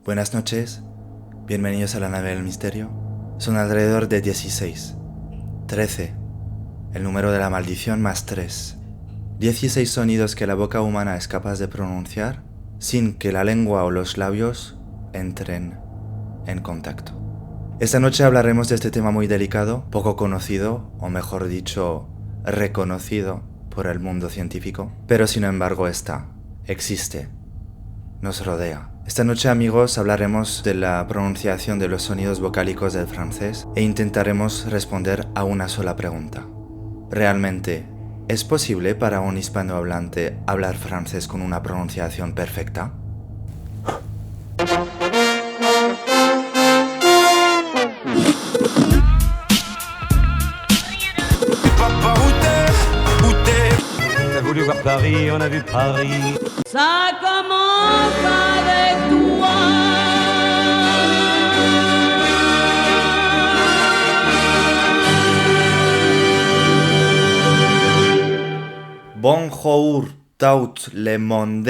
Buenas noches, bienvenidos a la nave del misterio. Son alrededor de 16, 13, el número de la maldición más 3. 16 sonidos que la boca humana es capaz de pronunciar sin que la lengua o los labios entren en contacto. Esta noche hablaremos de este tema muy delicado, poco conocido, o mejor dicho, reconocido por el mundo científico, pero sin embargo existe, nos rodea. Esta noche, amigos, hablaremos de la pronunciación de los sonidos vocálicos del francés e intentaremos responder a una sola pregunta. ¿Realmente es posible para un hispanohablante hablar francés con una pronunciación perfecta? T'as voulu voir Paris, on a vu Paris. Ça commence avec toi. Bonjour tout le monde,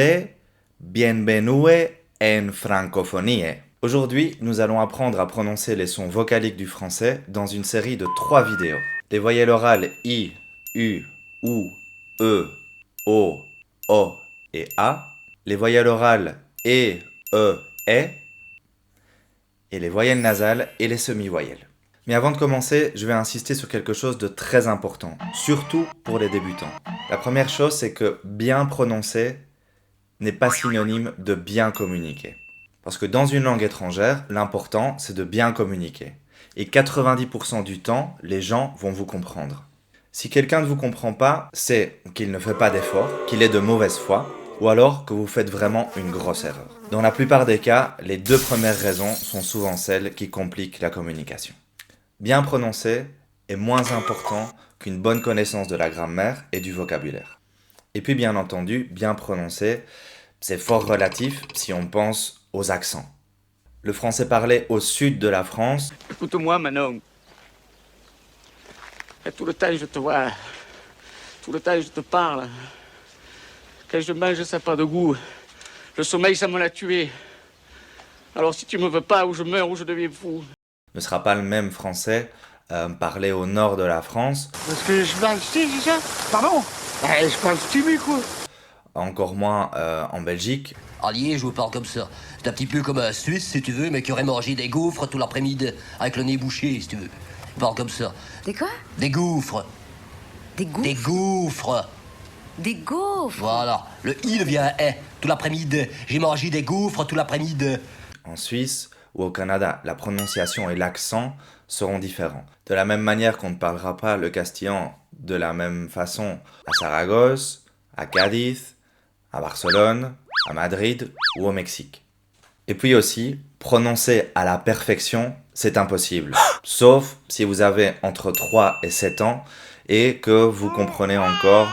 bienvenue en francophonie. Aujourd'hui, nous allons apprendre à prononcer les sons vocaliques du français dans une série de 3 vidéos. Les voyelles orales I, U, OU, E, O, O et A. Les voyelles orales E, E, E. Et les voyelles nasales et les semi-voyelles. Mais avant de commencer, je vais insister sur quelque chose de très important, surtout pour les débutants. La première chose, c'est que bien prononcer n'est pas synonyme de bien communiquer. Parce que dans une langue étrangère, l'important, c'est de bien communiquer. Et 90% du temps, les gens vont vous comprendre. Si quelqu'un ne vous comprend pas, c'est qu'il ne fait pas d'effort, qu'il est de mauvaise foi, ou alors que vous faites vraiment une grosse erreur. Dans la plupart des cas, les 2 premières raisons sont souvent celles qui compliquent la communication. Bien prononcer est moins important qu'une bonne connaissance de la grammaire et du vocabulaire. Et puis bien entendu, bien prononcer, c'est fort relatif si on pense aux accents. Le français parlé au sud de la France... Écoute-moi, Manon. Et tout le temps, je te vois. Tout le temps, je te parle. Quand je mange, ça n'a pas de goût. Le sommeil, ça me l'a tué. Alors si tu me veux pas, ou je meurs, ou je deviens fou. ne sera pas le même français parlé au nord de la France. Parce que je parle ch'ti, c'est ça? Pardon? Je parle ch'ti, quoi. Encore moins en Belgique. Allier, je vous parle comme ça. C'est un petit peu comme un Suisse, si tu veux, mais qui aurait mangé des gaufres tout l'après-midi, avec le nez bouché, si tu veux. Je parle comme ça. Des quoi? Des gaufres. Des gaufres? Des gaufres. Des gaufres? Voilà. Le I devient un E, tout l'après-midi. J'ai mangé des gaufres tout l'après-midi. En Suisse ou au Canada, la prononciation et l'accent seront différents. De la même manière qu'on ne parlera pas le castillan de la même façon à Saragosse, à Cadiz, à Barcelone, à Madrid ou au Mexique. Et puis aussi, prononcer à la perfection, c'est impossible. Sauf si vous avez entre 3 et 7 ans et que vous comprenez encore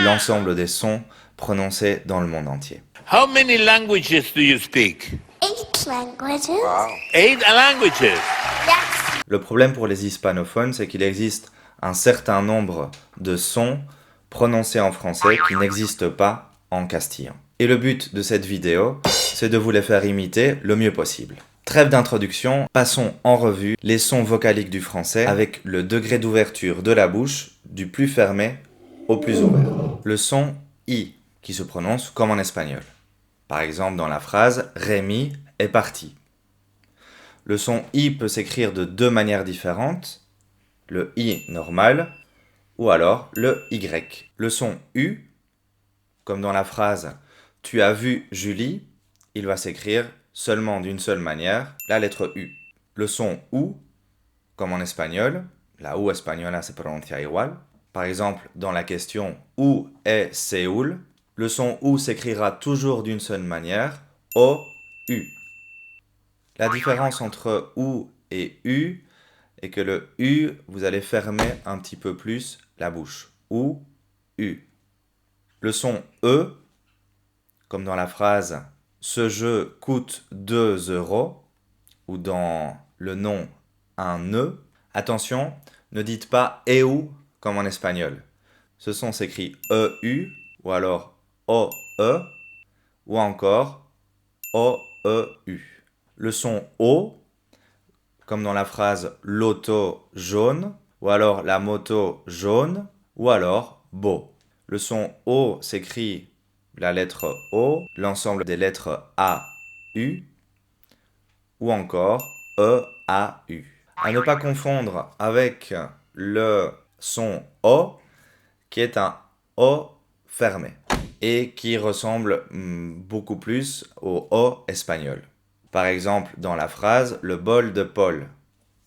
l'ensemble des sons prononcés dans le monde entier. How many languages do you speak? 8 languages. Wow. 8 languages. Yes. Le problème pour les hispanophones, c'est qu'il existe un certain nombre de sons prononcés en français qui n'existent pas en castillan. Et le but de cette vidéo, c'est de vous les faire imiter le mieux possible. Trêve d'introduction, passons en revue les sons vocaliques du français avec le degré d'ouverture de la bouche du plus fermé au plus ouvert. Le son I, qui se prononce comme en espagnol. Par exemple dans la phrase « Rémi est parti ». Le son I peut s'écrire de 2 manières différentes, le I normal ou alors le Y. Le son U, comme dans la phrase « Tu as vu Julie », il va s'écrire seulement d'une seule manière, la lettre U. Le son OU, comme en espagnol, la U española se pronuncia igual. Par exemple, dans la question « Où est Séoul ?», le son OU s'écrira toujours d'une seule manière, O-U. La différence entre OU et U est que le U, vous allez fermer un petit peu plus la bouche. OU, U. Le son E, comme dans la phrase « Ce jeu coûte 2 €» ou dans le nom « un nœud », attention, ne dites pas « EU » comme en espagnol. Ce son s'écrit EU ou alors OE ou encore OE. E-U. Le son O, comme dans la phrase l'auto jaune, ou alors la moto jaune, ou alors beau. Le son O s'écrit la lettre O, l'ensemble des lettres A, U, ou encore E-A-U. À ne pas confondre avec le son O, qui est un O fermé et qui ressemble beaucoup plus au O espagnol. Par exemple, dans la phrase « le bol de Paul »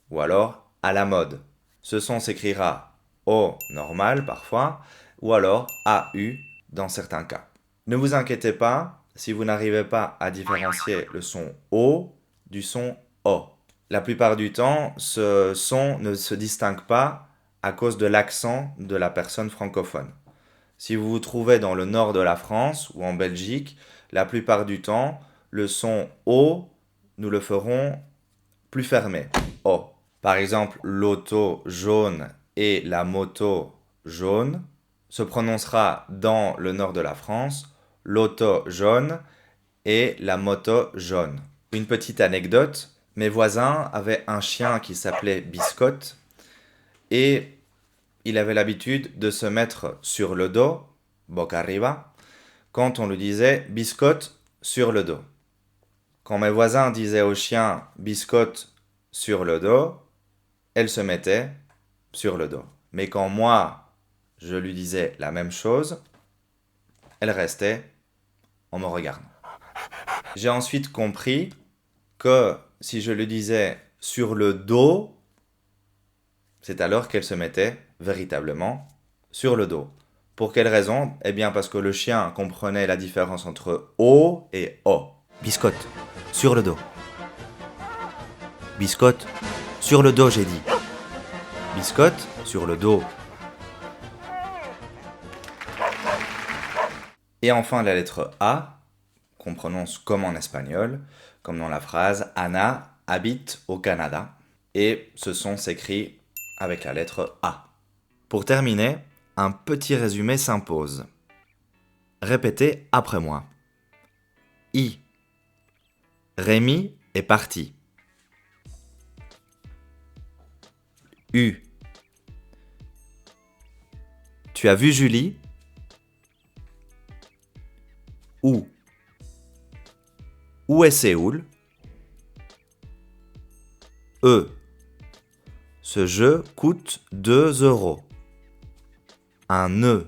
ou alors « à la mode ». Ce son s'écrira O normal parfois ou alors AU dans certains cas. Ne vous inquiétez pas si vous n'arrivez pas à différencier le son O du son O. La plupart du temps, ce son ne se distingue pas à cause de l'accent de la personne francophone. Si vous vous trouvez dans le nord de la France ou en Belgique, la plupart du temps, le son O, nous le ferons plus fermé, O. Par exemple, l'auto jaune et la moto jaune se prononcera dans le nord de la France, l'auto jaune et la moto jaune. Une petite anecdote, mes voisins avaient un chien qui s'appelait Biscotte et il avait l'habitude de se mettre sur le dos, boca arriba, quand on lui disait « Biscotte sur le dos ». Quand mes voisins disaient au chien « Biscotte sur le dos », elle se mettait sur le dos. Mais quand moi, je lui disais la même chose, elle restait en me regardant. J'ai ensuite compris que si je lui disais « sur le dos », c'est alors qu'elle se mettait véritablement sur le dos. Pour quelle raison? Eh bien parce que le chien comprenait la différence entre O et O. Biscotte, sur le dos. Biscotte, sur le dos j'ai dit. Biscotte, sur le dos. Et enfin la lettre A, qu'on prononce comme en espagnol, comme dans la phrase « Anna habite au Canada ». Et ce son s'écrit avec la lettre A. Pour terminer, un petit résumé s'impose. Répétez après moi. I. Rémi est parti. U. Tu as vu Julie? Où? Où est Séoul? E. Ce jeu coûte 2 €. Un nœud.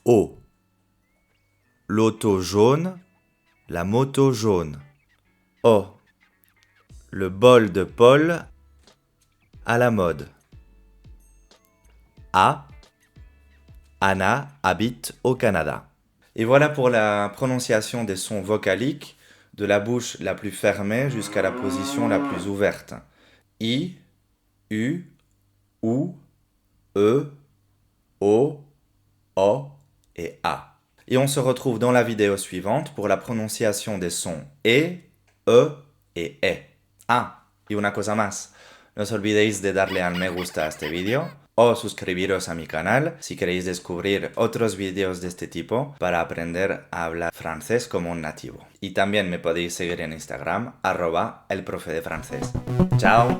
O. L'auto jaune, la moto jaune. O. Le bol de Paul à la mode. A. Anna habite au Canada. Et voilà pour la prononciation des sons vocaliques de la bouche la plus fermée jusqu'à la position la plus ouverte. I, U, OU, E, O, O et A. Et on se retrouve dans la vidéo suivante pour la prononciation des sons E et E. Ah, y una cosa más. No os olvidéis de darle al me gusta a este vídeo o suscribiros a mi canal si queréis descubrir otros vídeos de este tipo para aprender a hablar francés como un nativo. Y también me podéis seguir en Instagram, @elprofedefrancés. ¡Chao!